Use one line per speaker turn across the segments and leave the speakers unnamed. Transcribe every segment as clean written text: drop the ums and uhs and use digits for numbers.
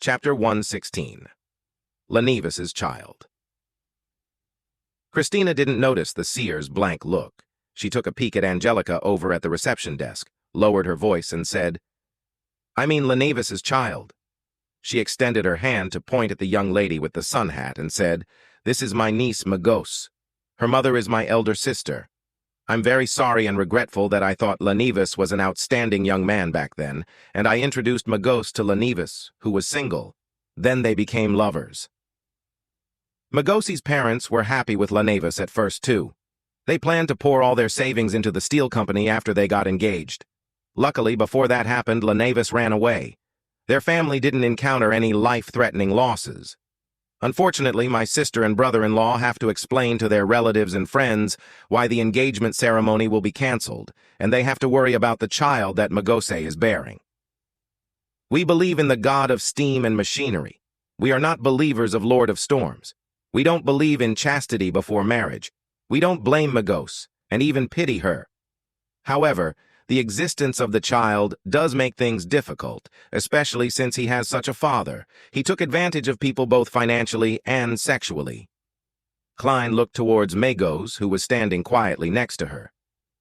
Chapter 116. Lenevis's Child. Christina didn't notice the seer's blank look. She took a peek at Angelica over at the reception desk, lowered her voice, and said, "I mean Lenevis's child." She extended her hand to point at the young lady with the sun hat and said, "This is my niece, Magos. Her mother is my elder sister. I'm very sorry and regretful that I thought Lenevis was an outstanding young man back then, and I introduced Magos to Lenevis, who was single. Then they became lovers." Magosi's parents were happy with Lenevis at first, too. They planned to pour all their savings into the steel company after they got engaged. Luckily, before that happened, Lenevis ran away. Their family didn't encounter any life-threatening losses. Unfortunately, my sister and brother-in-law have to explain to their relatives and friends why the engagement ceremony will be canceled, and they have to worry about the child that Magose is bearing. We believe in the god of steam and machinery. We are not believers of Lord of Storms. We don't believe in chastity before marriage. We don't blame Magos, and even pity her. However, the existence of the child does make things difficult, especially since he has such a father. He took advantage of people both financially and sexually. Klein looked towards Magos, who was standing quietly next to her.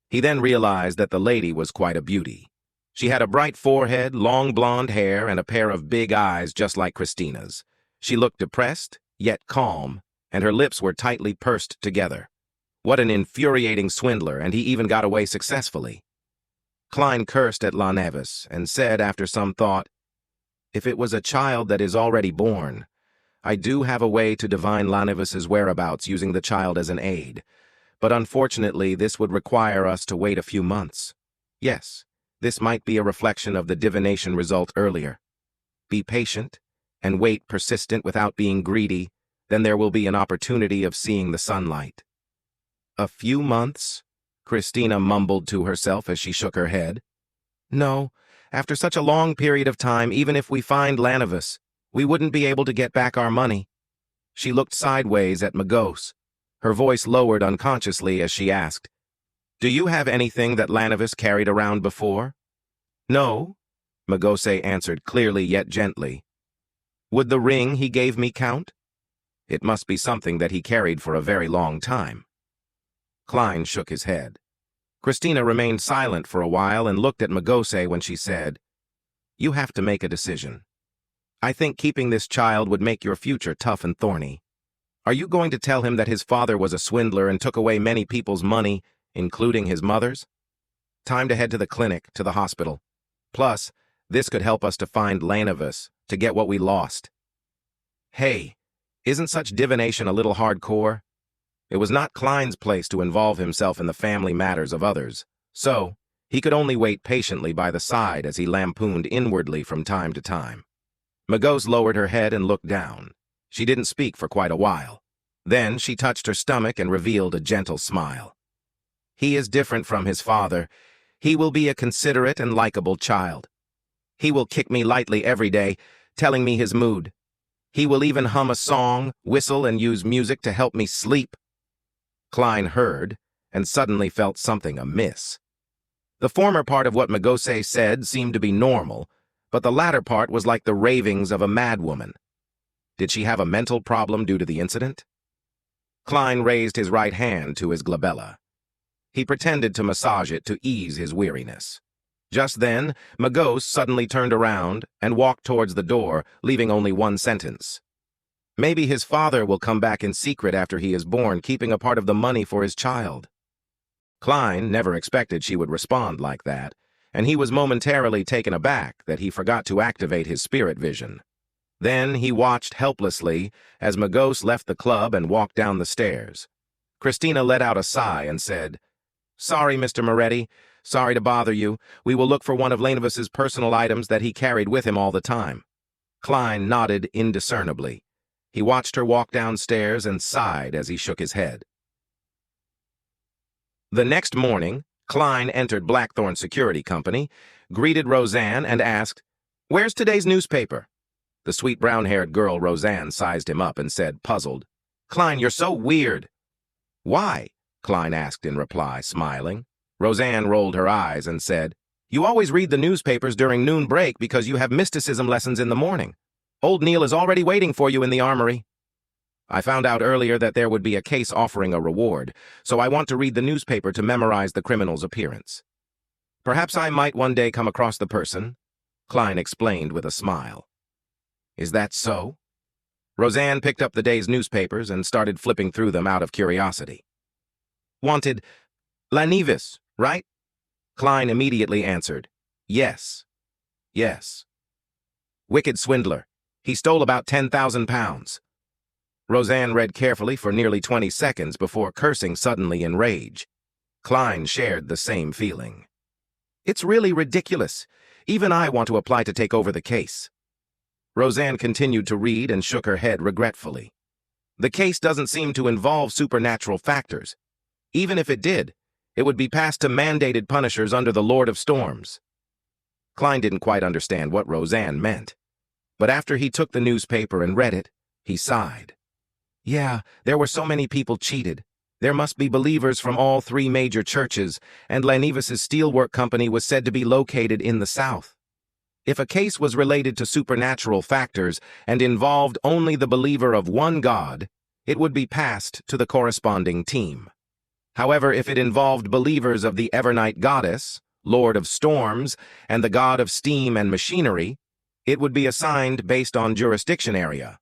He then realized that the lady was quite a beauty. She had a bright forehead, long blonde hair, and a pair of big eyes just like Christina's. She looked depressed, yet calm, and her lips were tightly pursed together. What an infuriating swindler, and he even got away successfully. Klein cursed at Lenevis and said after some thought, "If it was a child that is already born, I do have a way to divine Lenevis's whereabouts using the child as an aid, but unfortunately this would require us to wait a few months. Yes, this might be a reflection of the divination result earlier. Be patient and wait persistent without being greedy, then there will be an opportunity of seeing the sunlight." "A few months?" Christina mumbled to herself as she shook her head. "No, after such a long period of time, even if we find Lenevis, we wouldn't be able to get back our money." She looked sideways at Magos. Her voice lowered unconsciously as she asked, "Do you have anything that Lenevis carried around before?" "No," Magose answered clearly yet gently. "Would the ring he gave me count?" "It must be something that he carried for a very long time." Klein shook his head. Christina remained silent for a while and looked at Magose when she said, "You have to make a decision. I think keeping this child would make your future tough and thorny. Are you going to tell him that his father was a swindler and took away many people's money, including his mother's? Time to head to the clinic, to the hospital. Plus, this could help us to find Lenevis, to get what we lost." "Hey, isn't such divination a little hardcore?" It was not Klein's place to involve himself in the family matters of others, so he could only wait patiently by the side as he lampooned inwardly from time to time. Magos lowered her head and looked down. She didn't speak for quite a while. Then she touched her stomach and revealed a gentle smile. "He is different from his father. He will be a considerate and likable child. He will kick me lightly every day, telling me his mood. He will even hum a song, whistle, and use music to help me sleep." Klein heard, and suddenly felt something amiss. The former part of what Magose said seemed to be normal, but the latter part was like the ravings of a madwoman. Did she have a mental problem due to the incident? Klein raised his right hand to his glabella. He pretended to massage it to ease his weariness. Just then, Magos suddenly turned around and walked towards the door, leaving only one sentence. "Maybe his father will come back in secret after he is born, keeping a part of the money for his child." Klein never expected she would respond like that, and he was momentarily taken aback that he forgot to activate his spirit vision. Then he watched helplessly as Magos left the club and walked down the stairs. Christina let out a sigh and said, "Sorry, Mr. Moretti. Sorry to bother you. We will look for one of Lenevis's personal items that he carried with him all the time." Klein nodded indiscernibly. He watched her walk downstairs and sighed as he shook his head. The next morning, Klein entered Blackthorn Security Company, greeted Roseanne, and asked, "Where's today's newspaper?" The sweet brown-haired girl Roseanne sized him up and said, puzzled, "Klein, you're so weird." "Why?" Klein asked in reply, smiling. Roseanne rolled her eyes and said, "You always read the newspapers during noon break because you have mysticism lessons in the morning. Old Neil is already waiting for you in the armory. I found out earlier that there would be a case offering a reward, so I want to read the newspaper to memorize the criminal's appearance. Perhaps I might one day come across the person, Klein explained with a smile. Is that so? Roseanne picked up the day's newspapers and started flipping through them out of curiosity. Wanted, Lanivis, right? Klein immediately answered, Yes. Yes. Wicked swindler. He stole about 10,000 pounds. Roseanne read carefully for nearly 20 seconds before cursing suddenly in rage. Klein shared the same feeling. It's really ridiculous. Even I want to apply to take over the case. Roseanne continued to read and shook her head regretfully. The case doesn't seem to involve supernatural factors. Even if it did, it would be passed to mandated punishers under the Lord of Storms. Klein didn't quite understand what Roseanne meant, but after he took the newspaper and read it, he sighed. Yeah, there were so many people cheated. There must be believers from all 3 major churches, and Lanivis's steelwork company was said to be located in the south. If a case was related to supernatural factors and involved only the believer of one god, it would be passed to the corresponding team. However, if it involved believers of the Evernight Goddess, Lord of Storms, and the god of steam and machinery, it would be assigned based on jurisdiction area.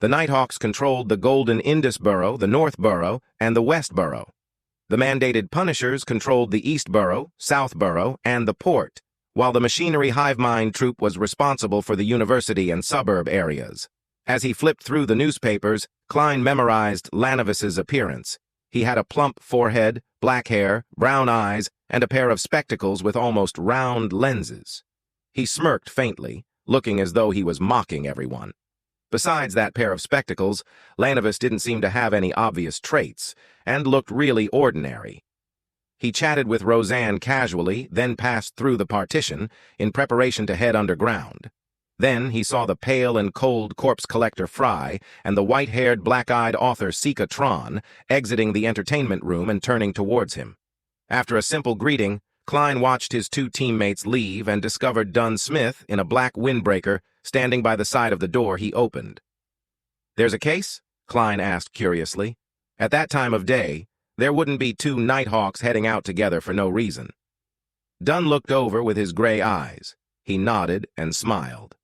The Nighthawks controlled the Golden Indus Borough, the North Borough, and the West Borough. The mandated punishers controlled the East Borough, South Borough, and the port, while the machinery hive mind troop was responsible for the university and suburb areas. As he flipped through the newspapers, Klein memorized Lanivis's appearance. He had a plump forehead, black hair, brown eyes, and a pair of spectacles with almost round lenses. He smirked faintly, looking as though he was mocking everyone. Besides that pair of spectacles, Lanivis didn't seem to have any obvious traits, and looked really ordinary. He chatted with Roseanne casually, then passed through the partition, in preparation to head underground. Then he saw the pale and cold corpse collector Fry and the white-haired, black-eyed author Sika Tron exiting the entertainment room and turning towards him. After a simple greeting, Klein watched his 2 teammates leave and discovered Dunn Smith in a black windbreaker standing by the side of the door he opened. There's a case? Klein asked curiously. At that time of day, there wouldn't be 2 Nighthawks heading out together for no reason. Dunn looked over with his gray eyes. He nodded and smiled.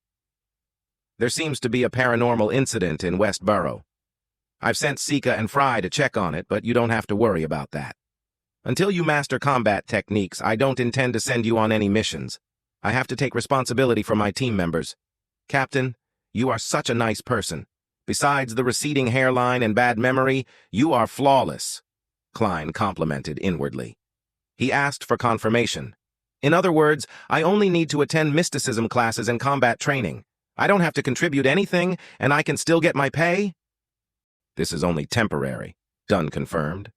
There seems to be a paranormal incident in West Borough. I've sent Sika and Fry to check on it, but you don't have to worry about that. Until you master combat techniques, I don't intend to send you on any missions. I have to take responsibility for my team members. Captain, you are such a nice person. Besides the receding hairline and bad memory, you are flawless, Klein complimented inwardly. He asked for confirmation. In other words, I only need to attend mysticism classes and combat training. I don't have to contribute anything, and I can still get my pay? This is only temporary, Dunn confirmed.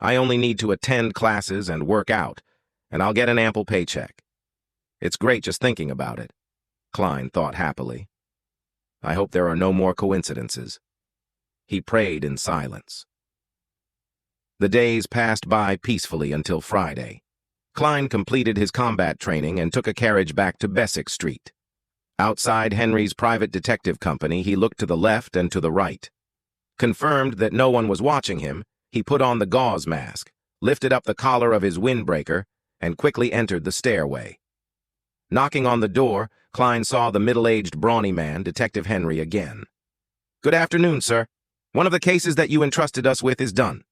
I only need to attend classes and work out, and I'll get an ample paycheck. It's great just thinking about it, Klein thought happily. I hope there are no more coincidences. He prayed in silence. The days passed by peacefully until Friday. Klein completed his combat training and took a carriage back to Bessick Street. Outside Henry's private detective company, he looked to the left and to the right. Confirmed that no one was watching him, he put on the gauze mask, lifted up the collar of his windbreaker, and quickly entered the stairway. Knocking on the door, Klein saw the middle-aged, brawny man, Detective Henry, again. Good afternoon, sir. One of the cases that you entrusted us with is done.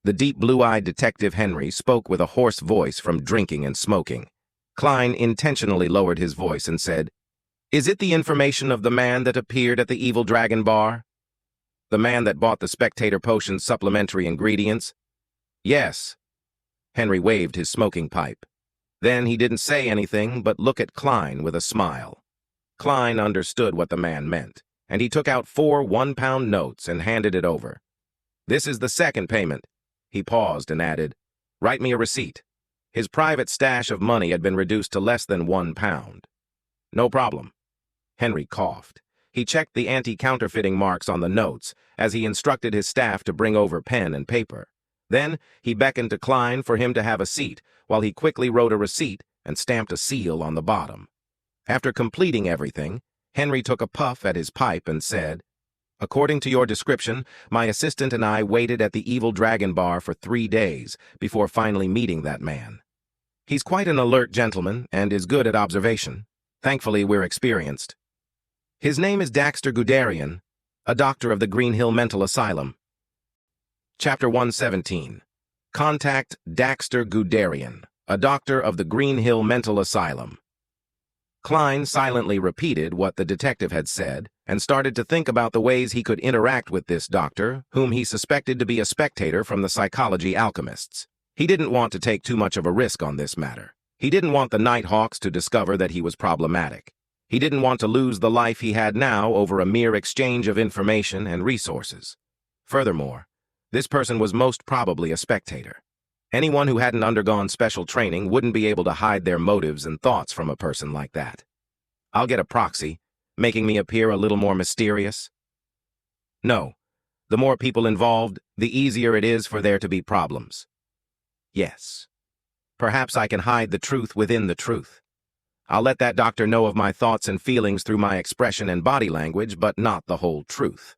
The deep blue-eyed Detective Henry spoke with a hoarse voice from drinking and smoking. Klein intentionally lowered his voice and said, Is it the information of the man that appeared at the Evil Dragon Bar? The man that bought the Spectator Potion's supplementary ingredients? Yes. Henry waved his smoking pipe. Then he didn't say anything but look at Klein with a smile. Klein understood what the man meant, and he took out 4 one-pound notes and handed it over. This is the second payment. He paused and added, Write me a receipt. His private stash of money had been reduced to less than £1. No problem. Henry coughed. He checked the anti-counterfeiting marks on the notes as he instructed his staff to bring over pen and paper. Then he beckoned to Klein for him to have a seat while he quickly wrote a receipt and stamped a seal on the bottom. After completing everything, Henry took a puff at his pipe and said, "According to your description, my assistant and I waited at the Evil Dragon Bar for 3 days before finally meeting that man. He's quite an alert gentleman and is good at observation. Thankfully, we're experienced. His name is Daxter Guderian, a doctor of the Green Hill Mental Asylum." Chapter 117. Contact Daxter Guderian, a doctor of the Green Hill Mental Asylum. Klein silently repeated what the detective had said and started to think about the ways he could interact with this doctor, whom he suspected to be a spectator from the psychology alchemists. He didn't want to take too much of a risk on this matter. He didn't want the Nighthawks to discover that he was problematic. He didn't want to lose the life he had now over a mere exchange of information and resources. Furthermore, this person was most probably a spectator. Anyone who hadn't undergone special training wouldn't be able to hide their motives and thoughts from a person like that. I'll get a proxy, making me appear a little more mysterious. No, the more people involved, the easier it is for there to be problems. Yes. Perhaps I can hide the truth within the truth. I'll let that doctor know of my thoughts and feelings through my expression and body language, but not the whole truth.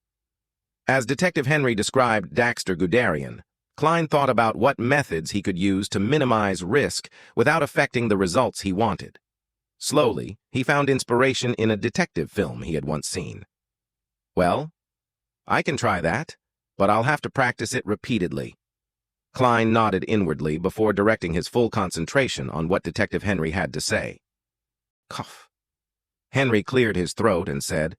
As Detective Henry described Daxter Guderian, Klein thought about what methods he could use to minimize risk without affecting the results he wanted. Slowly, he found inspiration in a detective film he had once seen. Well, I can try that, but I'll have to practice it repeatedly. Klein nodded inwardly before directing his full concentration on what Detective Henry had to say. Cough. Henry cleared his throat and said,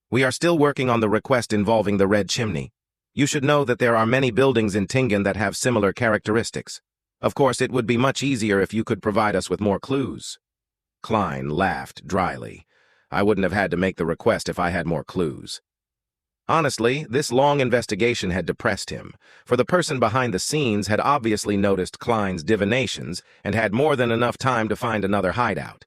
"We are still working on the request involving the Red Chimney. You should know that there are many buildings in Tingen that have similar characteristics. Of course, it would be much easier if you could provide us with more clues." Klein laughed dryly. "I wouldn't have had to make the request if I had more clues." Honestly, this long investigation had depressed him, for the person behind the scenes had obviously noticed Klein's divinations and had more than enough time to find another hideout.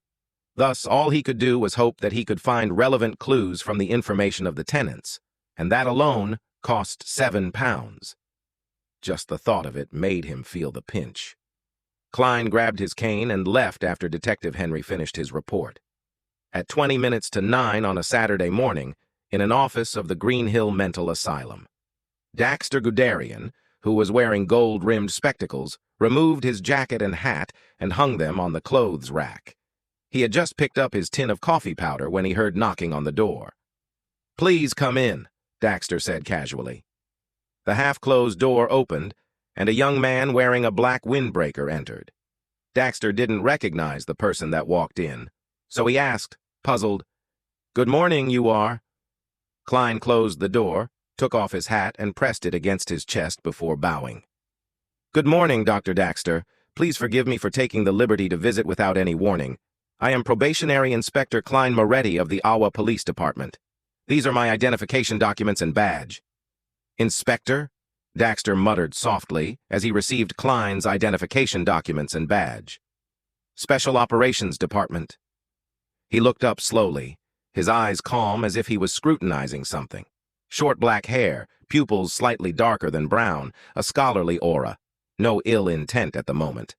Thus, all he could do was hope that he could find relevant clues from the information of the tenants, and that alone cost £7. Just the thought of it made him feel the pinch. Klein grabbed his cane and left after Detective Henry finished his report. At 20 minutes to 9 on a Saturday morning, in an office of the Green Hill Mental Asylum, Daxter Guderian, who was wearing gold-rimmed spectacles, removed his jacket and hat and hung them on the clothes rack. He had just picked up his tin of coffee powder when he heard knocking on the door. "Please come in," Daxter said casually. The half-closed door opened, and a young man wearing a black windbreaker entered. Daxter didn't recognize the person that walked in, so he asked, puzzled, "Good morning, you are?" Klein closed the door, took off his hat, and pressed it against his chest before bowing. "Good morning, Dr. Daxter. Please forgive me for taking the liberty to visit without any warning. I am Probationary Inspector Klein Moretti of the Awa Police Department. These are my identification documents and badge." "Inspector?" Daxter muttered softly as he received Klein's identification documents and badge. "Special Operations Department." He looked up slowly, his eyes calm as if he was scrutinizing something. Short black hair, pupils slightly darker than brown, a scholarly aura. No ill intent at the moment.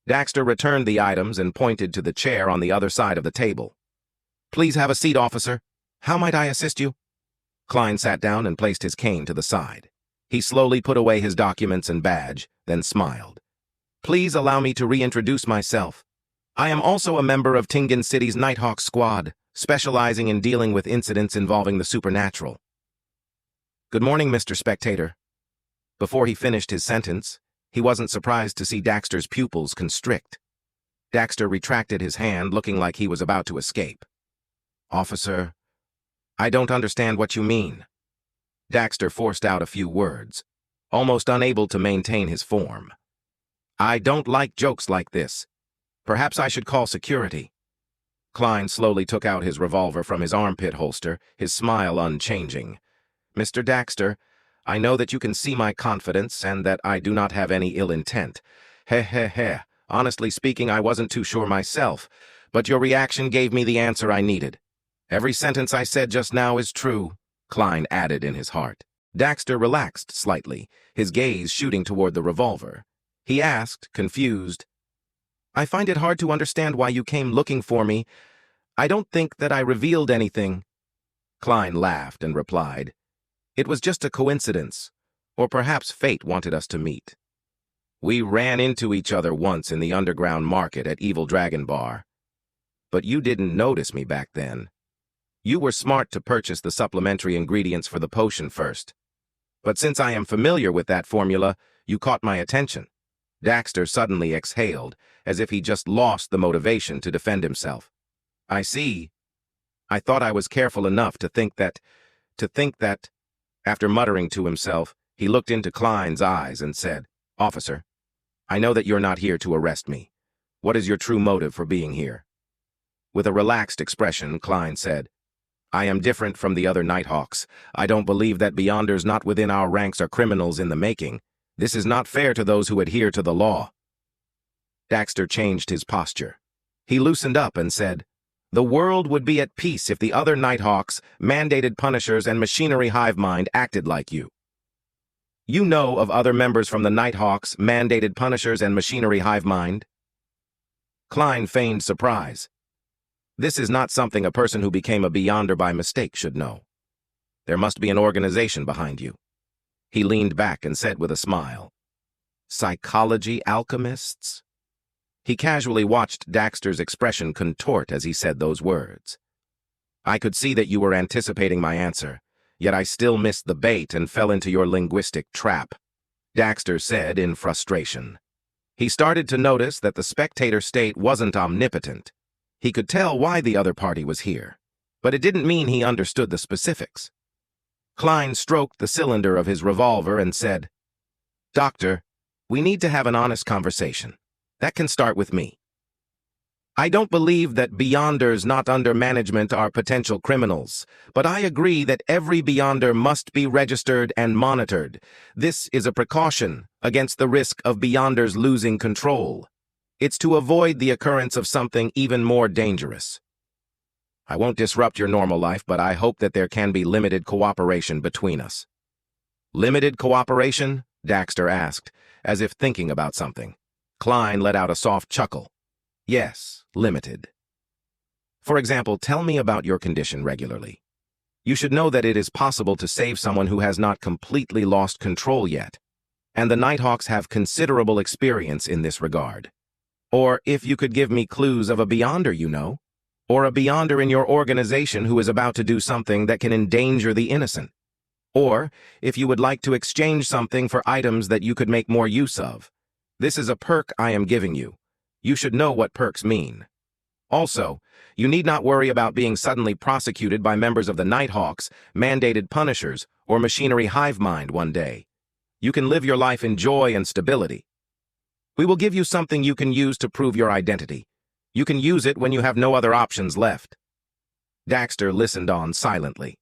Daxter returned the items and pointed to the chair on the other side of the table. "Please have a seat, officer. How might I assist you?" Klein sat down and placed his cane to the side. He slowly put away his documents and badge, then smiled. "Please allow me to reintroduce myself. I am also a member of Tingen City's Nighthawk Squad, specializing in dealing with incidents involving the supernatural." "Good morning, Mr. Spectator." Before he finished his sentence, he wasn't surprised to see Daxter's pupils constrict. Daxter retracted his hand, looking like he was about to escape. "Officer, I don't understand what you mean." Daxter forced out a few words, almost unable to maintain his form. "I don't like jokes like this. Perhaps I should call security." Klein slowly took out his revolver from his armpit holster, his smile unchanging. "Mr. Daxter, I know that you can see my confidence and that I do not have any ill intent. Heh. Honestly speaking, I wasn't too sure myself, but your reaction gave me the answer I needed. Every sentence I said just now is true," Klein added in his heart. Daxter relaxed slightly, his gaze shooting toward the revolver. He asked, confused, "I find it hard to understand why you came looking for me. I don't think that I revealed anything. Klein laughed and replied, It was just a coincidence, or perhaps fate wanted us to meet. We ran into each other once in the underground market at Evil Dragon Bar. But you didn't notice me back then. You were smart to purchase the supplementary ingredients for the potion first. But since I am familiar with that formula, you caught my attention. Daxter suddenly exhaled, as if he just lost the motivation to defend himself. I see. I thought I was careful enough to think that. After muttering to himself, he looked into Klein's eyes and said, Officer, I know that you're not here to arrest me. What is your true motive for being here? With a relaxed expression, Klein said, I am different from the other Nighthawks. I don't believe that Beyonders not within our ranks are criminals in the making. This is not fair to those who adhere to the law. Daxter changed his posture. He loosened up and said, The world would be at peace if the other Nighthawks, mandated punishers, and machinery hive mind acted like you. You know of other members from the Nighthawks, mandated punishers, and machinery hive mind? Klein feigned surprise. This is not something a person who became a Beyonder by mistake should know. There must be an organization behind you. He leaned back and said with a smile, Psychology alchemists? He casually watched Daxter's expression contort as he said those words. I could see that you were anticipating my answer, yet I still missed the bait and fell into your linguistic trap, Daxter said in frustration. He started to notice that the spectator state wasn't omnipotent. He could tell why the other party was here, but it didn't mean he understood the specifics. Klein stroked the cylinder of his revolver and said, Doctor, we need to have an honest conversation. That can start with me. I don't believe that Beyonders not under management are potential criminals, but I agree that every Beyonder must be registered and monitored. This is a precaution against the risk of Beyonders losing control. It's to avoid the occurrence of something even more dangerous. I won't disrupt your normal life, but I hope that there can be limited cooperation between us. Limited cooperation? Daxter asked, as if thinking about something. Klein let out a soft chuckle. Yes, limited. For example, tell me about your condition regularly. You should know that it is possible to save someone who has not completely lost control yet, and the Nighthawks have considerable experience in this regard. Or if you could give me clues of a Beyonder you know, or a Beyonder in your organization who is about to do something that can endanger the innocent. Or if you would like to exchange something for items that you could make more use of. This is a perk I am giving you. You should know what perks mean. Also, you need not worry about being suddenly prosecuted by members of the Nighthawks, mandated punishers, or machinery hive mind one day. You can live your life in joy and stability. We will give you something you can use to prove your identity. You can use it when you have no other options left. Daxter listened on silently.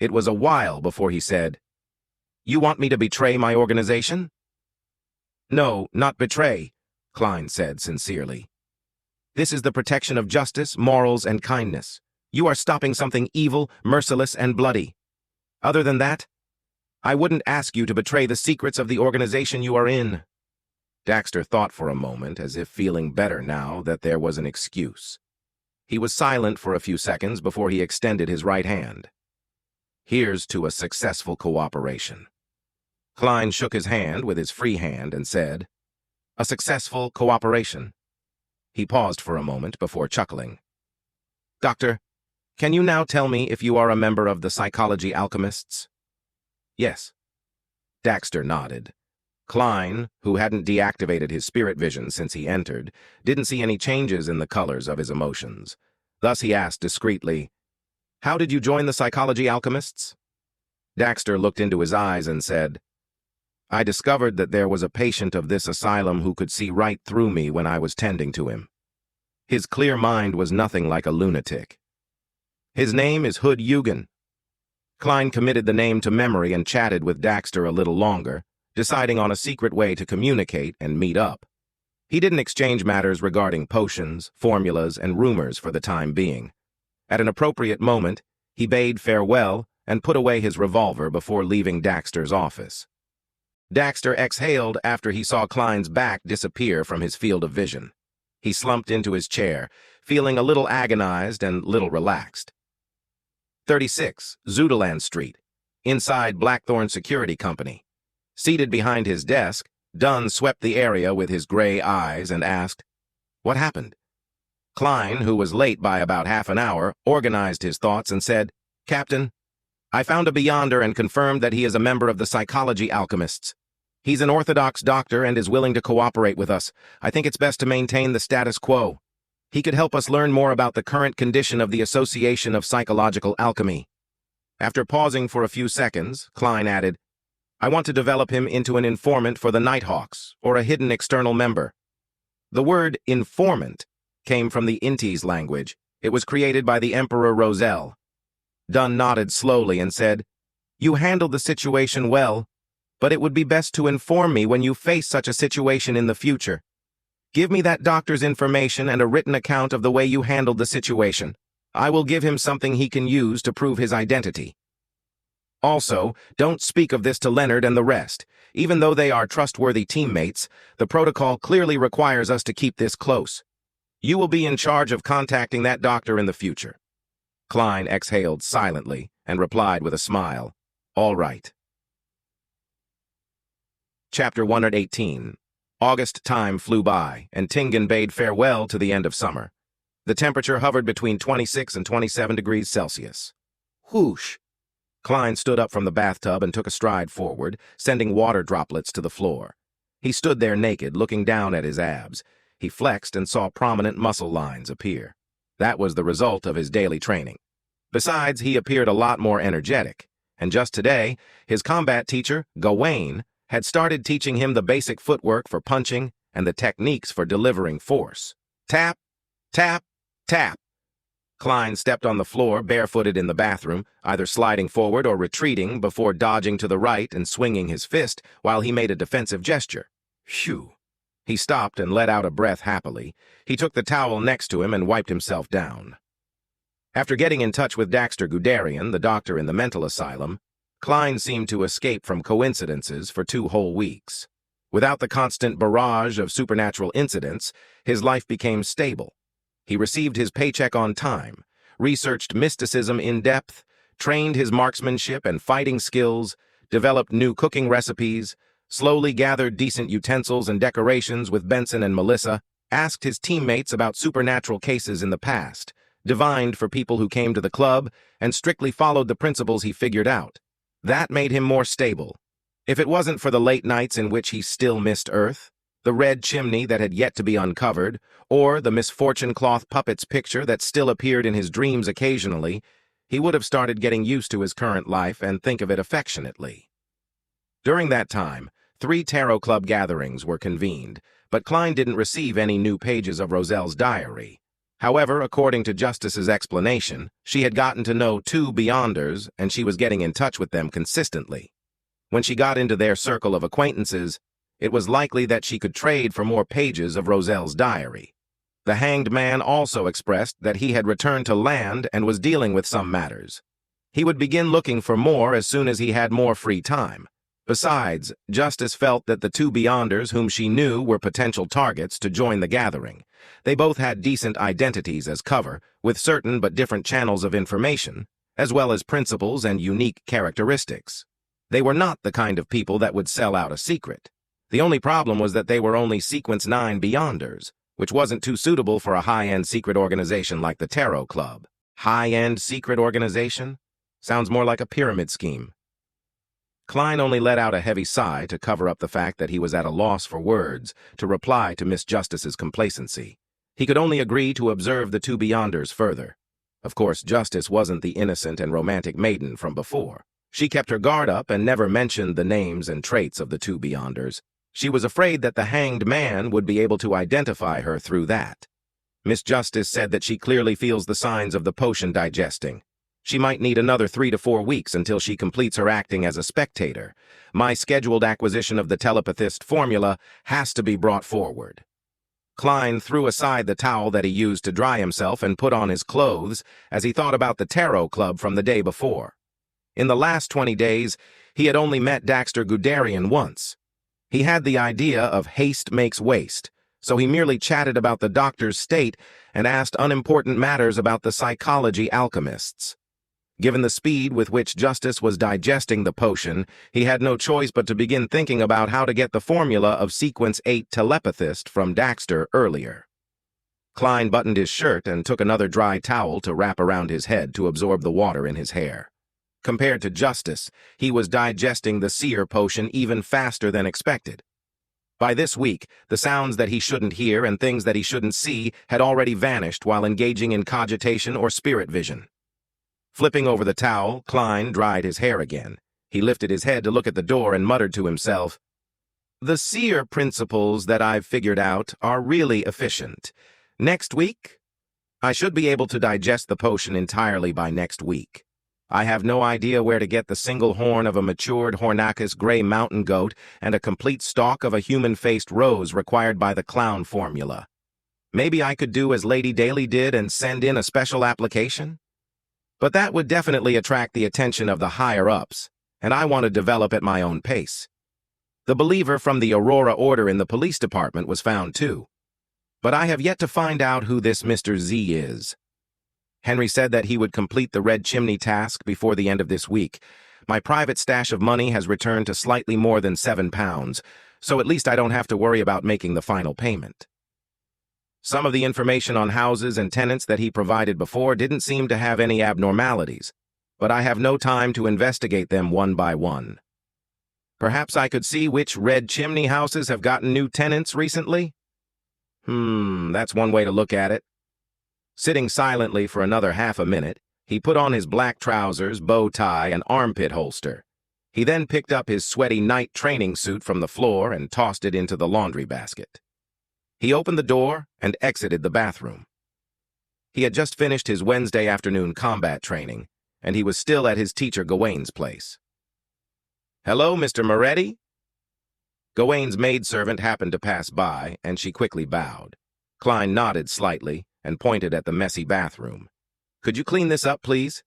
It was a while before he said, You want me to betray my organization? No, not betray, Klein said sincerely. This is the protection of justice, morals, and kindness. You are stopping something evil, merciless, and bloody. Other than that, I wouldn't ask you to betray the secrets of the organization you are in. Daxter thought for a moment, as if feeling better now that there was an excuse. He was silent for a few seconds before he extended his right hand. Here's to a successful cooperation. Klein shook his hand with his free hand and said, A successful cooperation. He paused for a moment before chuckling. Doctor, can you now tell me if you are a member of the psychology alchemists? Yes. Daxter nodded. Klein, who hadn't deactivated his spirit vision since he entered, didn't see any changes in the colors of his emotions. Thus he asked discreetly, How did you join the psychology alchemists? Daxter looked into his eyes and said, I discovered that there was a patient of this asylum who could see right through me when I was tending to him. His clear mind was nothing like a lunatic. His name is Hood Yugen. Klein committed the name to memory and chatted with Daxter a little longer, deciding on a secret way to communicate and meet up. He didn't exchange matters regarding potions, formulas, and rumors for the time being. At an appropriate moment, he bade farewell and put away his revolver before leaving Daxter's office. Daxter exhaled after he saw Klein's back disappear from his field of vision. He slumped into his chair, feeling a little agonized and little relaxed. 36, Zootaland Street, inside Blackthorn Security Company. Seated behind his desk, Dunn swept the area with his gray eyes and asked, "What happened?" Klein, who was late by about half an hour, organized his thoughts and said, "Captain, I found a Beyonder and confirmed that he is a member of the Psychology Alchemists. He's an Orthodox doctor and is willing to cooperate with us. I think it's best to maintain the status quo. He could help us learn more about the current condition of the Association of Psychological Alchemy." After pausing for a few seconds, Klein added, "I want to develop him into an informant for the Nighthawks, or a hidden external member." The word informant came from the Intis language. It was created by the Emperor Roselle. Dunn nodded slowly and said, "You handled the situation well, but it would be best to inform me when you face such a situation in the future. Give me that doctor's information and a written account of the way you handled the situation. I will give him something he can use to prove his identity. Also, don't speak of this to Leonard and the rest. Even though they are trustworthy teammates, the protocol clearly requires us to keep this close. You will be in charge of contacting that doctor in the future." Klein exhaled silently and replied with a smile, "All right." Chapter 118. August time flew by, and Tingen bade farewell to the end of summer. The temperature hovered between 26 and 27 degrees Celsius. Whoosh! Klein stood up from the bathtub and took a stride forward, sending water droplets to the floor. He stood there naked, looking down at his abs. He flexed and saw prominent muscle lines appear. That was the result of his daily training. Besides, he appeared a lot more energetic, and just today, his combat teacher, Gawain, had started teaching him the basic footwork for punching and the techniques for delivering force. Tap, tap, tap. Klein stepped on the floor barefooted in the bathroom, either sliding forward or retreating before dodging to the right and swinging his fist while he made a defensive gesture. Phew. He stopped and let out a breath happily. He took the towel next to him and wiped himself down. After getting in touch with Daxter Guderian, the doctor in the mental asylum, Klein seemed to escape from coincidences for 2 whole weeks. Without the constant barrage of supernatural incidents, his life became stable. He received his paycheck on time, researched mysticism in depth, trained his marksmanship and fighting skills, developed new cooking recipes, slowly gathered decent utensils and decorations with Benson and Melissa, asked his teammates about supernatural cases in the past, divined for people who came to the club, and strictly followed the principles he figured out. That made him more stable. If it wasn't for the late nights in which he still missed Earth, the red chimney that had yet to be uncovered, or the misfortune cloth puppet's picture that still appeared in his dreams occasionally, he would have started getting used to his current life and think of it affectionately. During that time, 3 Tarot Club gatherings were convened, but Klein didn't receive any new pages of Roselle's diary. However, according to Justice's explanation, she had gotten to know 2 Beyonders, and she was getting in touch with them consistently. When she got into their circle of acquaintances, it was likely that she could trade for more pages of Roselle's diary. The Hanged Man also expressed that he had returned to land and was dealing with some matters. He would begin looking for more as soon as he had more free time. Besides, Justice felt that the 2 Beyonders whom she knew were potential targets to join the gathering. They both had decent identities as cover, with certain but different channels of information, as well as principles and unique characteristics. They were not the kind of people that would sell out a secret. The only problem was that they were only Sequence 9 Beyonders, which wasn't too suitable for a high-end secret organization like the Tarot Club. High-end secret organization? Sounds more like a pyramid scheme. Klein only let out a heavy sigh to cover up the fact that he was at a loss for words to reply to Miss Justice's complacency. He could only agree to observe the 2 Beyonders further. Of course, Justice wasn't the innocent and romantic maiden from before. She kept her guard up and never mentioned the names and traits of the 2 Beyonders. She was afraid that the Hanged Man would be able to identify her through that. Miss Justice said that she clearly feels the signs of the potion digesting. She might need another 3 to 4 weeks until she completes her acting as a spectator. My scheduled acquisition of the telepathist formula has to be brought forward. Klein threw aside the towel that he used to dry himself and put on his clothes as he thought about the Tarot Club from the day before. In the last 20 days, he had only met Daxter Guderian once. He had the idea of haste makes waste, so he merely chatted about the doctor's state and asked unimportant matters about the psychology alchemists. Given the speed with which Justice was digesting the potion, he had no choice but to begin thinking about how to get the formula of Sequence 8 telepathist from Daxter earlier. Klein buttoned his shirt and took another dry towel to wrap around his head to absorb the water in his hair. Compared to Justice, he was digesting the seer potion even faster than expected. By this week, the sounds that he shouldn't hear and things that he shouldn't see had already vanished while engaging in cogitation or spirit vision. Flipping over the towel, Klein dried his hair again. He lifted his head to look at the door and muttered to himself, "The seer principles that I've figured out are really efficient. Next week, I should be able to digest the potion entirely by next week. I have no idea where to get the single horn of a matured Hornacus gray mountain goat and a complete stalk of a human-faced rose required by the clown formula. Maybe I could do as Lady Daly did and send in a special application? But that would definitely attract the attention of the higher-ups, and I want to develop at my own pace. The believer from the Aurora Order in the police department was found too. But I have yet to find out who this Mr. Z is. Henry said that he would complete the Red Chimney task before the end of this week. My private stash of money has returned to slightly more than £7, so at least I don't have to worry about making the final payment. Some of the information on houses and tenants that he provided before didn't seem to have any abnormalities, but I have no time to investigate them one by one. Perhaps I could see which Red Chimney houses have gotten new tenants recently? That's one way to look at it. Sitting silently for another half a minute, he put on his black trousers, bow tie, and armpit holster. He then picked up his sweaty night training suit from the floor and tossed it into the laundry basket. He opened the door and exited the bathroom. He had just finished his Wednesday afternoon combat training, and he was still at his teacher Gawain's place. "Hello, Mr. Moretti?" Gawain's maidservant happened to pass by, and she quickly bowed. Klein nodded slightly and pointed at the messy bathroom. "Could you clean this up, please?"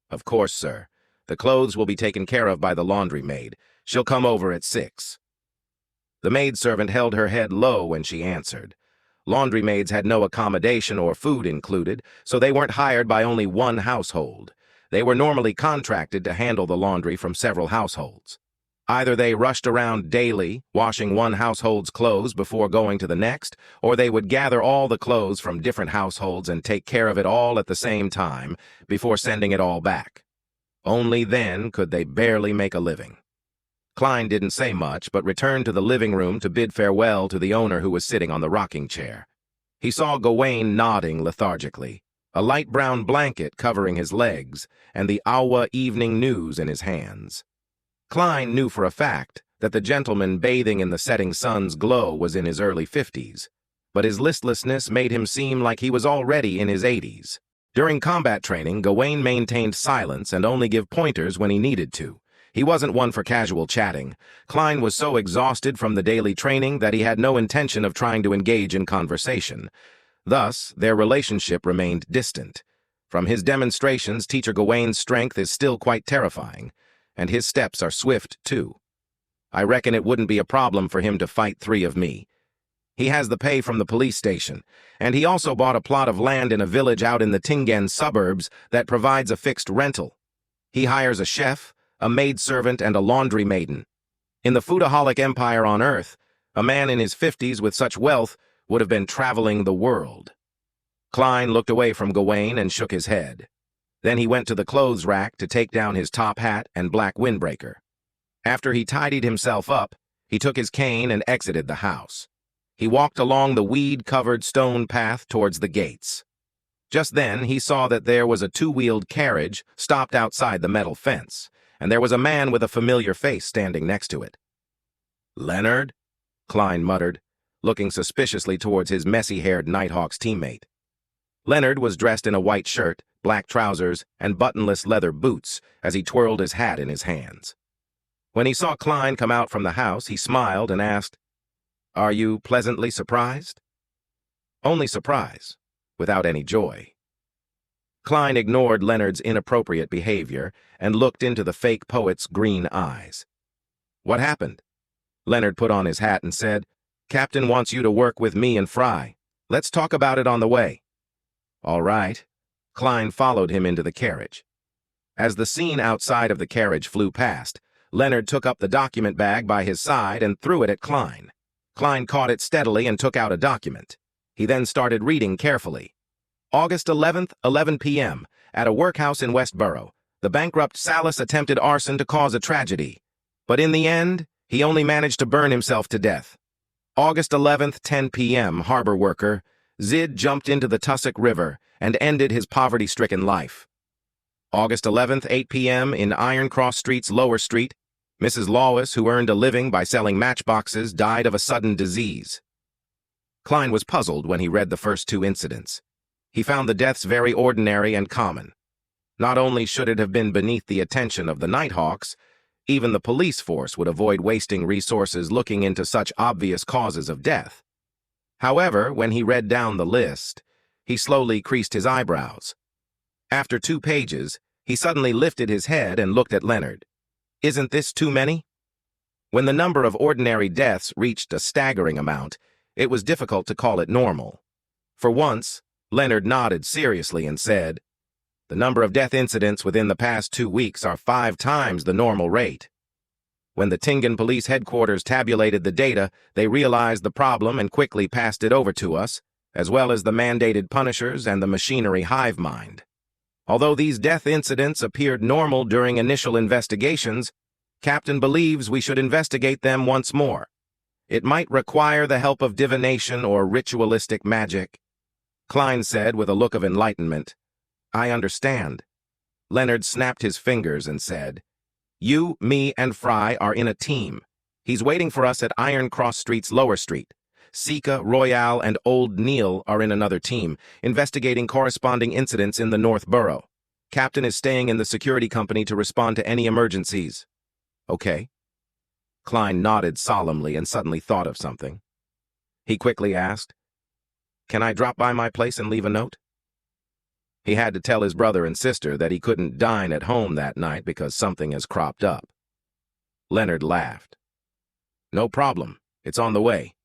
"Of course, sir. The clothes will be taken care of by the laundry maid. She'll come over at 6. The maidservant held her head low when she answered. Laundry maids had no accommodation or food included, so they weren't hired by only one household. They were normally contracted to handle the laundry from several households. Either they rushed around daily, washing one household's clothes before going to the next, or they would gather all the clothes from different households and take care of it all at the same time before sending it all back. Only then could they barely make a living. Klein didn't say much, but returned to the living room to bid farewell to the owner who was sitting on the rocking chair. He saw Gawain nodding lethargically, a light brown blanket covering his legs, and the Awa Evening News in his hands. Klein knew for a fact that the gentleman bathing in the setting sun's glow was in his early 50s, but his listlessness made him seem like he was already in his 80s. During combat training, Gawain maintained silence and only gave pointers when he needed to. He wasn't one for casual chatting. Klein was so exhausted from the daily training that he had no intention of trying to engage in conversation. Thus, their relationship remained distant. From his demonstrations, Teacher Gawain's strength is still quite terrifying, and his steps are swift, too. I reckon it wouldn't be a problem for him to fight 3 of me. He has the pay from the police station, and he also bought a plot of land in a village out in the Tingen suburbs that provides a fixed rental. He hires a chef, a maidservant, and a laundry maiden. In the foodaholic empire on Earth, a man in his 50s with such wealth would have been traveling the world. Klein looked away from Gawain and shook his head. Then he went to the clothes rack to take down his top hat and black windbreaker. After he tidied himself up, he took his cane and exited the house. He walked along the weed-covered stone path towards the gates. Just then, he saw that there was a 2-wheeled carriage stopped outside the metal fence, and there was a man with a familiar face standing next to it. "Leonard?" Klein muttered, looking suspiciously towards his messy-haired Nighthawk's teammate. Leonard was dressed in a white shirt, black trousers, and buttonless leather boots as he twirled his hat in his hands. When he saw Klein come out from the house, he smiled and asked, "Are you pleasantly surprised?" Only surprise, without any joy. Klein ignored Leonard's inappropriate behavior and looked into the fake poet's green eyes. "What happened?" Leonard put on his hat and said, Captain wants you to work with me and Fry. Let's talk about it on the way." "All right." Klein followed him into the carriage. As the scene outside of the carriage flew past, Leonard took up the document bag by his side and threw it at Klein. Klein caught it steadily and took out a document. He then started reading carefully. August 11th, 11 p.m., at a workhouse in Westboro, the bankrupt Salas attempted arson to cause a tragedy. But in the end, he only managed to burn himself to death. August 11th, 10 p.m., harbor worker, Zid jumped into the Tussock River and ended his poverty-stricken life. August 11th, 8 p.m., in Iron Cross Street's Lower Street, Mrs. Lawless, who earned a living by selling matchboxes, died of a sudden disease. Klein was puzzled when he read the first two incidents. He found the deaths very ordinary and common. Not only should it have been beneath the attention of the Nighthawks, even the police force would avoid wasting resources looking into such obvious causes of death. However, when he read down the list, he slowly creased his eyebrows. After 2 pages, he suddenly lifted his head and looked at Leonard. "Isn't this too many?" When the number of ordinary deaths reached a staggering amount, it was difficult to call it normal. For once, Leonard nodded seriously and said, "The number of death incidents within the past 2 weeks are 5 times the normal rate." When the Tingen Police Headquarters tabulated the data, they realized the problem and quickly passed it over to us, as well as the mandated punishers and the machinery hive mind. Although these death incidents appeared normal during initial investigations, Captain believes we should investigate them once more. It might require the help of divination or ritualistic magic. Klein said with a look of enlightenment. "I understand." Leonard snapped his fingers and said, "You, me, and Fry are in a team. He's waiting for us at Iron Cross Street's Lower Street. Sika, Royale, and Old Neil are in another team, investigating corresponding incidents in the North Borough. Captain is staying in the security company to respond to any emergencies." "Okay." Klein nodded solemnly and suddenly thought of something. He quickly asked, "Can I drop by my place and leave a note?" He had to tell his brother and sister that he couldn't dine at home that night because something has cropped up. Leonard laughed. "No problem. It's on the way."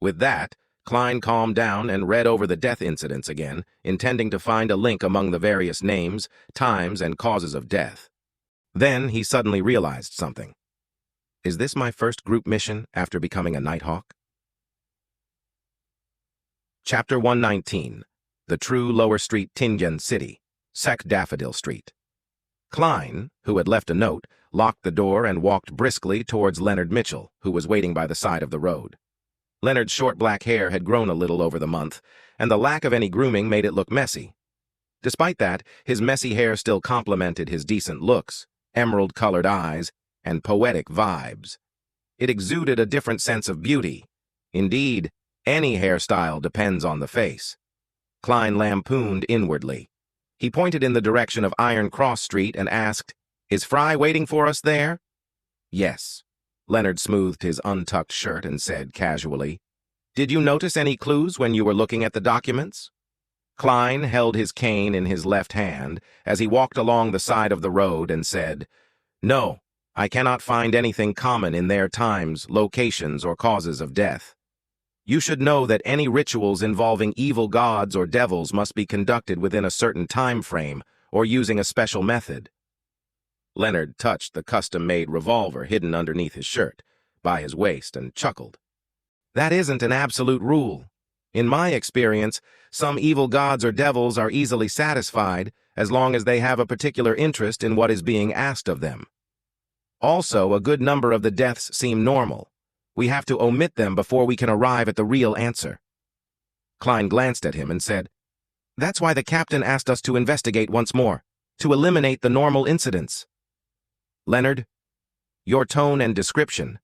With that, Klein calmed down and read over the death incidents again, intending to find a link among the various names, times, and causes of death. Then he suddenly realized something. Is this my first group mission after becoming a Nighthawk? Chapter 119. The True Lower Street Tingen City, Sec Daffodil Street. Klein, who had left a note, locked the door and walked briskly towards Leonard Mitchell, who was waiting by the side of the road. Leonard's short black hair had grown a little over the month, and the lack of any grooming made it look messy. Despite that, his messy hair still complemented his decent looks, emerald-colored eyes, and poetic vibes. It exuded a different sense of beauty. Indeed, any hairstyle depends on the face. Klein lampooned inwardly. He pointed in the direction of Iron Cross Street and asked, "Is Fry waiting for us there?" "Yes." Leonard smoothed his untucked shirt and said casually, "Did you notice any clues when you were looking at the documents?" Klein held his cane in his left hand as he walked along the side of the road and said, "No, I cannot find anything common in their times, locations, or causes of death. You should know that any rituals involving evil gods or devils must be conducted within a certain time frame or using a special method." Leonard touched the custom-made revolver hidden underneath his shirt, by his waist, and chuckled. "That isn't an absolute rule. In my experience, some evil gods or devils are easily satisfied as long as they have a particular interest in what is being asked of them. Also, a good number of the deaths seem normal. We have to omit them before we can arrive at the real answer." Klein glanced at him and said, "That's why the captain asked us to investigate once more, to eliminate the normal incidents." "Leonard, your tone and description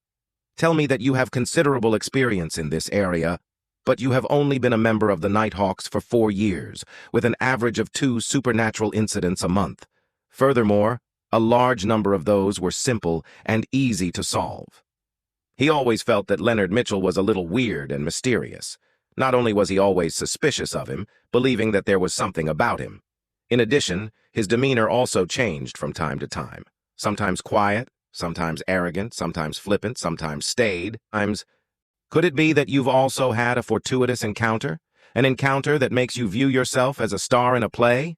tell me that you have considerable experience in this area, but you have only been a member of the Nighthawks for 4 years, with an average of 2 supernatural incidents a month. Furthermore, a large number of those were simple and easy to solve." He always felt that Leonard Mitchell was a little weird and mysterious. Not only was he always suspicious of him, believing that there was something about him. In addition, his demeanor also changed from time to time. Sometimes quiet, sometimes arrogant, sometimes flippant, sometimes staid, sometimes Could it be that you've also had a fortuitous encounter? An encounter that makes you view yourself as a star in a play?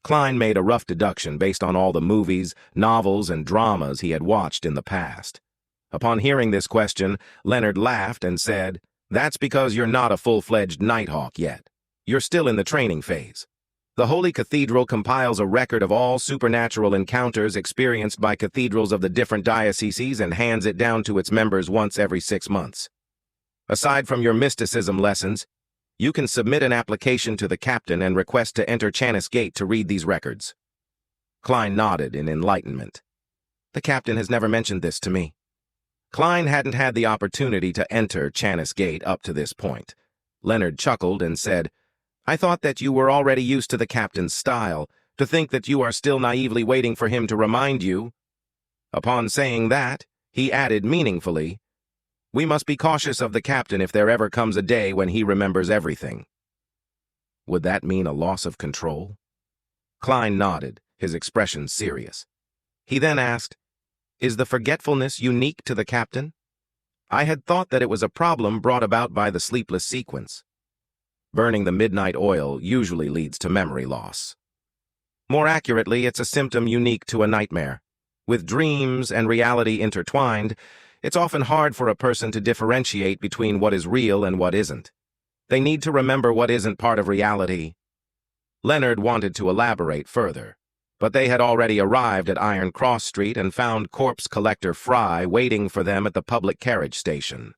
Klein made a rough deduction based on all the movies, novels, and dramas he had watched in the past. Upon hearing this question, Leonard laughed and said, "That's because you're not a full-fledged Nighthawk yet. You're still in the training phase. The Holy Cathedral compiles a record of all supernatural encounters experienced by cathedrals of the different dioceses and hands it down to its members once every 6 months. Aside from your mysticism lessons, you can submit an application to the captain and request to enter Chanis Gate to read these records." Klein nodded in enlightenment. "The captain has never mentioned this to me." Klein hadn't had the opportunity to enter Chanis Gate up to this point. Leonard chuckled and said, "I thought that you were already used to the captain's style, to think that you are still naively waiting for him to remind you." Upon saying that, he added meaningfully, "We must be cautious of the captain if there ever comes a day when he remembers everything." Would that mean a loss of control? Klein nodded, his expression serious. He then asked, "Is the forgetfulness unique to the captain? I had thought that it was a problem brought about by the sleepless sequence. Burning the midnight oil usually leads to memory loss. More accurately, it's a symptom unique to a nightmare. With dreams and reality intertwined, it's often hard for a person to differentiate between what is real and what isn't. They need to remember what isn't part of reality." Leonard wanted to elaborate further, but they had already arrived at Iron Cross Street and found corpse collector Fry waiting for them at the public carriage station.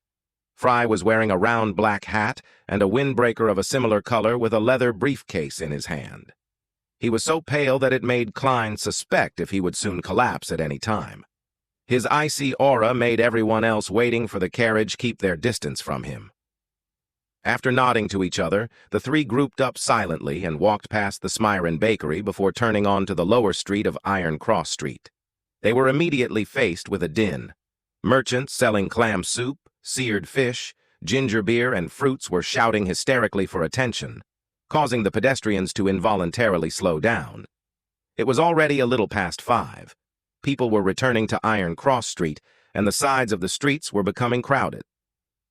Fry was wearing a round black hat and a windbreaker of a similar color with a leather briefcase in his hand. He was so pale that it made Klein suspect if he would soon collapse at any time. His icy aura made everyone else waiting for the carriage keep their distance from him. After nodding to each other, the three grouped up silently and walked past the Smyron Bakery before turning on to the lower street of Iron Cross Street. They were immediately faced with a din. Merchants selling clam soup, seared fish, ginger beer, and fruits were shouting hysterically for attention, causing the pedestrians to involuntarily slow down. It was already a little past 5. People were returning to Iron Cross Street, and the sides of the streets were becoming crowded.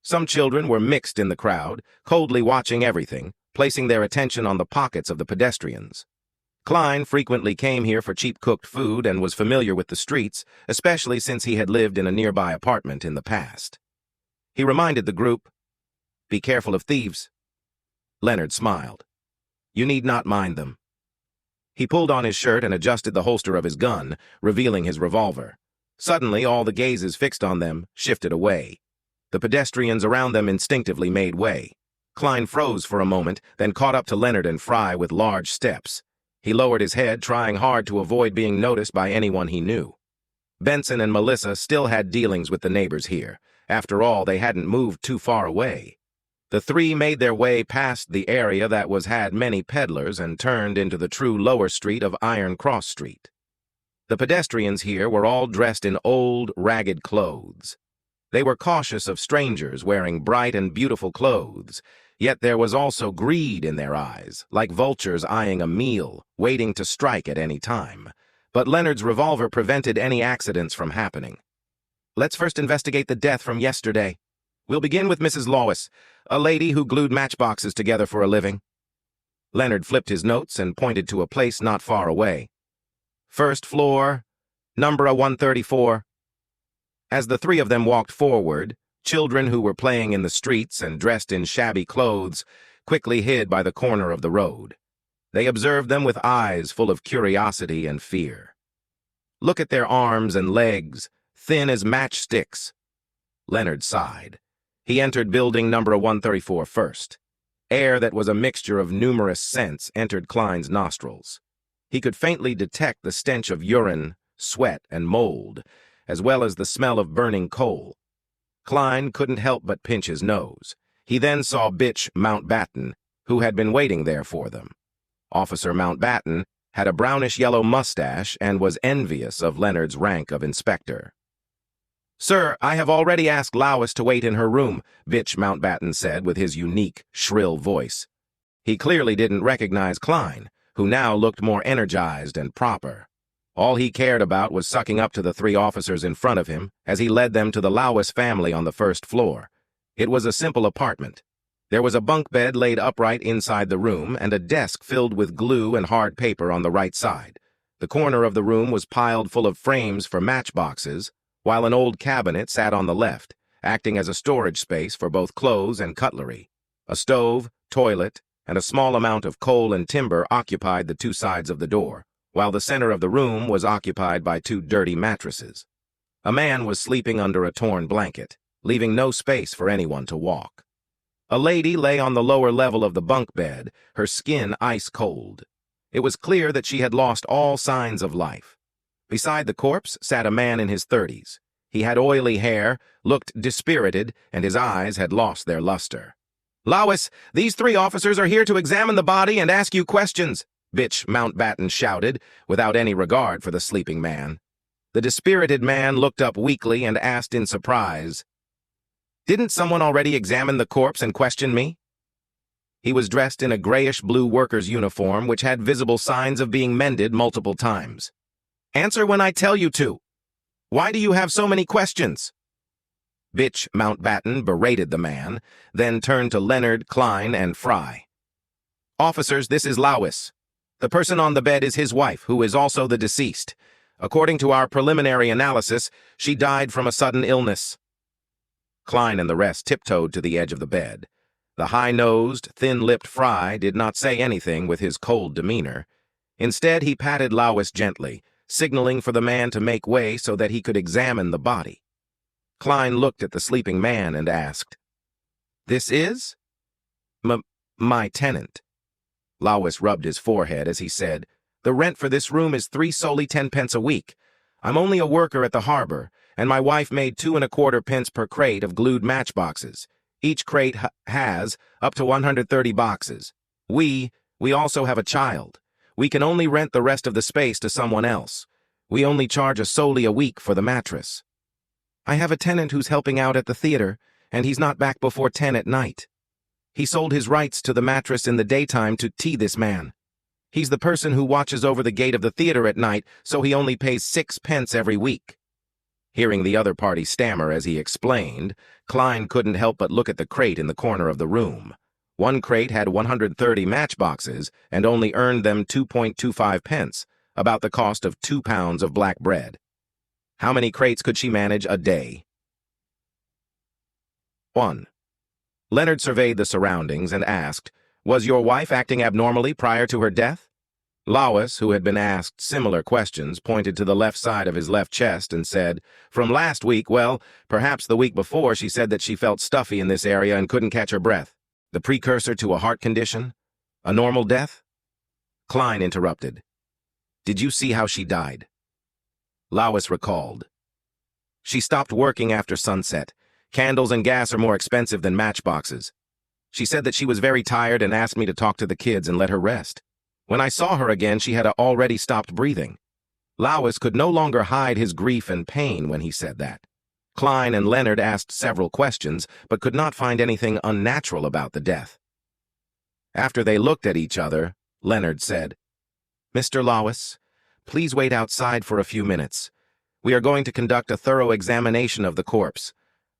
Some children were mixed in the crowd, coldly watching everything, placing their attention on the pockets of the pedestrians. Klein frequently came here for cheap cooked food and was familiar with the streets, especially since he had lived in a nearby apartment in the past. He reminded the group, "Be careful of thieves." Leonard smiled. "You need not mind them." He pulled on his shirt and adjusted the holster of his gun, revealing his revolver. Suddenly, all the gazes fixed on them shifted away. The pedestrians around them instinctively made way. Klein froze for a moment, then caught up to Leonard and Fry with large steps. He lowered his head, trying hard to avoid being noticed by anyone he knew. Benson and Melissa still had dealings with the neighbors here. After all, they hadn't moved too far away. The three made their way past the area that had many peddlers and turned into the true lower street of Iron Cross Street. The pedestrians here were all dressed in old, ragged clothes. They were cautious of strangers wearing bright and beautiful clothes, yet there was also greed in their eyes, like vultures eyeing a meal, waiting to strike at any time. But Leonard's revolver prevented any accidents from happening. "Let's first investigate the death from yesterday. We'll begin with Mrs. Lois, a lady who glued matchboxes together for a living." Leonard flipped his notes and pointed to a place not far away. "First floor, number 134. As the three of them walked forward, children who were playing in the streets and dressed in shabby clothes quickly hid by the corner of the road. They observed them with eyes full of curiosity and fear. "Look at their arms and legs, thin as matchsticks." Leonard sighed. He entered building number 134 first. Air that was a mixture of numerous scents entered Klein's nostrils. He could faintly detect the stench of urine, sweat, and mold, as well as the smell of burning coal. Klein couldn't help but pinch his nose. He then saw Bitch Mountbatten, who had been waiting there for them. Officer Mountbatten had a brownish-yellow mustache and was envious of Leonard's rank of inspector. "Sir, I have already asked Lois to wait in her room," Bitch Mountbatten said with his unique, shrill voice. He clearly didn't recognize Klein, who now looked more energized and proper. All he cared about was sucking up to the three officers in front of him as he led them to the Lois family on the first floor. It was a simple apartment. There was a bunk bed laid upright inside the room and a desk filled with glue and hard paper on the right side. The corner of the room was piled full of frames for matchboxes, while an old cabinet sat on the left, acting as a storage space for both clothes and cutlery. A stove, toilet, and a small amount of coal and timber occupied the two sides of the door, while the center of the room was occupied by two dirty mattresses. A man was sleeping under a torn blanket, leaving no space for anyone to walk. A lady lay on the lower level of the bunk bed, her skin ice cold. It was clear that she had lost all signs of life. Beside the corpse sat a man in his 30s. He had oily hair, looked dispirited, and his eyes had lost their luster. "Lawis, these 3 officers are here to examine the body and ask you questions," Bitch Mountbatten shouted, without any regard for the sleeping man. The dispirited man looked up weakly and asked in surprise, "Didn't someone already examine the corpse and question me?" He was dressed in a grayish-blue worker's uniform which had visible signs of being mended multiple times. "Answer when I tell you to. Why do you have so many questions?" Bitch Mountbatten berated the man, then turned to Leonard, Klein, and Fry. "Officers, this is Lawis. The person on the bed is his wife, who is also the deceased. According to our preliminary analysis, she died from a sudden illness." Klein and the rest tiptoed to the edge of the bed. The high-nosed, thin-lipped Fry did not say anything with his cold demeanor. Instead, he patted Lawis gently, signaling for the man to make way so that he could examine the body. Klein looked at the sleeping man and asked, "This is?" My tenant." Lawis rubbed his forehead as he said, "The rent for this room is 3 solely 10 pence a week. I'm only a worker at the harbor, and my wife made 2 1/4 pence per crate of glued matchboxes. Each crate has up to 130 boxes. We also have a child. We can only rent the rest of the space to someone else. We only charge a solely a week for the mattress. I have a tenant who's helping out at the theater, and he's not back before 10 at night. He sold his rights to the mattress in the daytime to this man. He's the person who watches over the gate of the theater at night, so he only pays 6 pence every week." Hearing the other party stammer as he explained, Klein couldn't help but look at the crate in the corner of the room. One crate had 130 matchboxes and only earned them 2.25 pence, about the cost of 2 pounds of black bread. How many crates could she manage a day? 1. Leonard surveyed the surroundings and asked, "Was your wife acting abnormally prior to her death?" Lawis, who had been asked similar questions, pointed to the left side of his left chest and said, "From last week, well, perhaps the week before, she said that she felt stuffy in this area and couldn't catch her breath. The precursor to a heart condition? A normal death?" Klein interrupted. "Did you see how she died?" Lawis recalled. "She stopped working after sunset. Candles and gas are more expensive than matchboxes. She said that she was very tired and asked me to talk to the kids and let her rest. When I saw her again, she had already stopped breathing." Lawis could no longer hide his grief and pain when he said that. Klein and Leonard asked several questions, but could not find anything unnatural about the death. After they looked at each other, Leonard said, "Mr. Lawis, please wait outside for a few minutes. We are going to conduct a thorough examination of the corpse.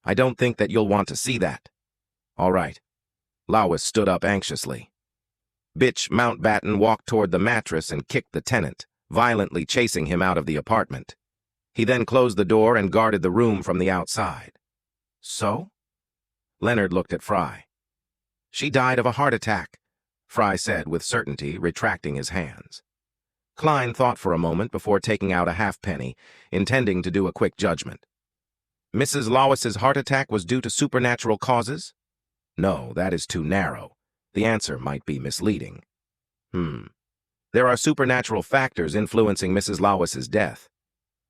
I don't think that you'll want to see that." "All right." Lawis stood up anxiously. Bitch Mountbatten walked toward the mattress and kicked the tenant, violently chasing him out of the apartment. He then closed the door and guarded the room from the outside. "So?" Leonard looked at Fry. "She died of a heart attack," Fry said with certainty, retracting his hands. Klein thought for a moment before taking out a halfpenny, intending to do a quick judgment. "Mrs. Lawis's heart attack was due to supernatural causes?" "No, that is too narrow. The answer might be misleading." There are supernatural factors influencing Mrs. Lawis's death."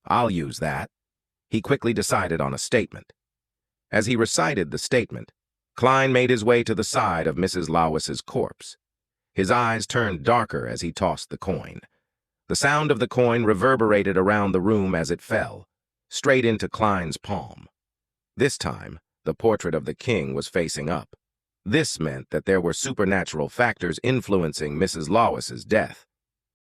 "I'll use that." He quickly decided on a statement. As he recited the statement, Klein made his way to the side of Mrs. Lawis's corpse. His eyes turned darker as he tossed the coin. The sound of the coin reverberated around the room as it fell, straight into Klein's palm. This time, the portrait of the king was facing up. This meant that there were supernatural factors influencing Mrs. Lawis's death.